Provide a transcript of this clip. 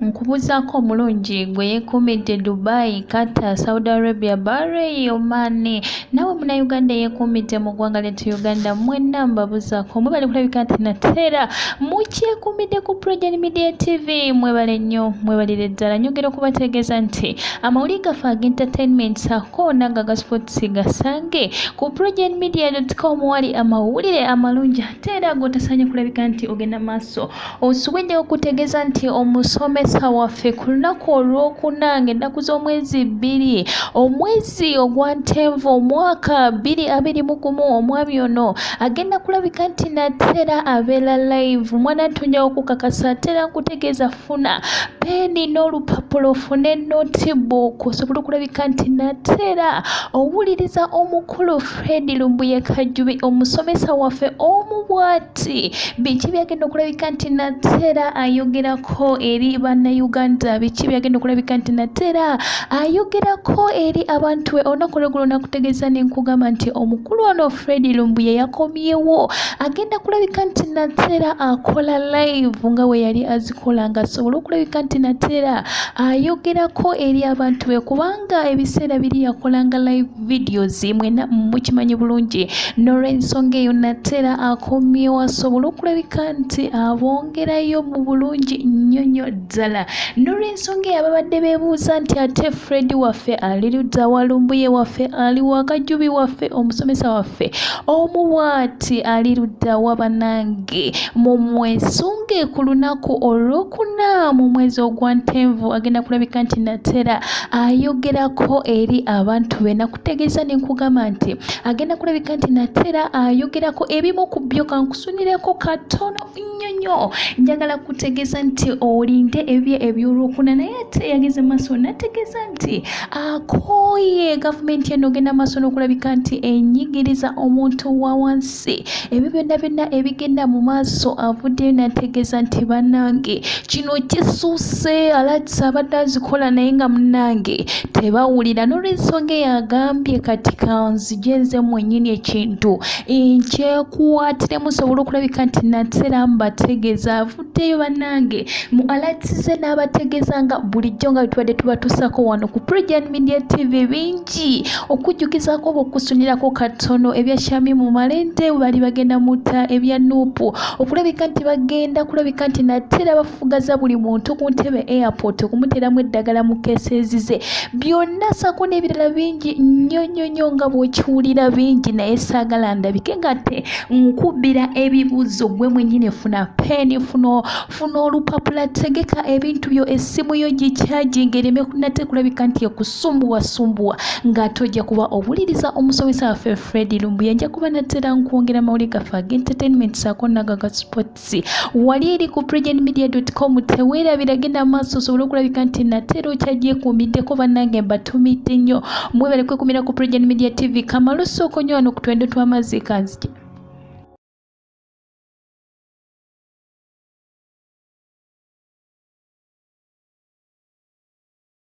Nkubuzaako omulungi gwe yeekuumidde Dubai, Qatar, Saudi Arabia, Bahrain, Oman. Nawe munnayuganda yeekuumidde mu ggwanga lyettu Uganda, mwenna mbabuzaako mwebale kulabika nti nateera mukyekuumidde ku Project Media TV. Mwebale nnyo, mwebalire ddala. Nyongera okubategeeza nti amawulire gaffe ag'entertainment ssaako n'ago aga sports gasange ku projectmedia.com wali amawulire amalungi ate era g'otasaanye kulabika nti ogenda maaso osuubidde okutegeeza nti omusomesa waffe ku lunaku olw'okunanga ennaku z'omwezi 2 omwezi ogwa Ntenvu omwaka 2021 omwami ono agenda kulabika nti nateera abeera live. Mwana tujja okukakasa atera nkutegeeza funa peni n'olupapula ofune notebook osobole okulabika nti nateera owuliriza omukulu Fred Lumbuye Kajubi omusomesa waffe omu bw'ati biki byagenda okulabika nti nateera ayogerako eri bannayuganda, biki byagenda okulabika nti nateera ayogerako eri abantu be. Olunaku olw'eggulo nakutegeeza ne nkugamba nti omukulu ono Fred Lumbuye yakomyewo agenda kulabika nti nateera akola live nga we yali azikola nga asobola okulabika nti nateera ayogerako eri abantu be, kubanga ebiseera biri yakolanga live videos mwena mukimanyi bulungi. N'olw'ensonga eyo nateera akomyewo asobola okulabika nti abongerayo mu bulungi nnyo ddala. N'olw'ensonga eyo ababadde beebuuza nti ate Fred waffe ali ludda wa Lumbuye waffe ali wa Kajubi waffe omusomesa waffe omu bw'ati ali ludda wa bannange mumwesunge ku lunaku olw'okuna mu mwezi ogwa Ntenvu agenda kulabika nti nateera ayogerako eri abantu be. Nakutegeeza ne nkugamba nti agenda kulabika nti nateera ayogerako ebimu ku byo kankusunireko katono nnyo. Njagala kutegeeza nti olinde ebye ebyolwokuna naye ate yageze maaso nategeeza nti akooye gavumenti eno ogenda maaso n'okulabika nti enyigiriza omuntu wa wansi. Ebyo byonna ebigenda mu maaso avuddeyo nategeeza nti bannange kino kisuuse alatisa abadde azikola naye nga munnange tebawulira. N'olw'ensonga eyo agambye kati kanzije nze mwennyini ekintu nkyekuwaatiremu nsobole okulabika nti nateera mbategeeza. Avuddeyo bannange mu alatisize n'abategeeza nga bulijjo nga tubadde tubatuusako wano ku Project Media TV bingi okujjukizaako oba okusunirako katono ebya Shami mu Malende bali bagenda mutta ebya Nuupu okulabika nti bagenda kulabika nti nateera bafugaza buli muntu ku ntebe airport okumuteeramu eddagala mu keesezize byonna sako n'ebirala bingi nnyo nga bw'okiwulira bingi naye saagala ndabike nga te nkubira ebibuuzo gwe mwennyini funa peni funa olupapula tegeka ebintu byo essimu yo gikyajinga ereme nate kulabika nti ekusumbuwa ng'ate ojja kuba owuliriza omusomesa waffe Fred Lumbuye. Nja kuba nateera nkwongera amawulire gaffe ag'entertainment saako n'ago aga sports wali eri ku projectmedia.com teweerabira genda maaso osobole okulabika nti nateera okyagyekuumiddeko bannange mbatumidde nnyo. Mwebale kwekuumira ku Project Media TV. Kamalu sooka nnyo wano ku twendo tw'amazzi kanzije.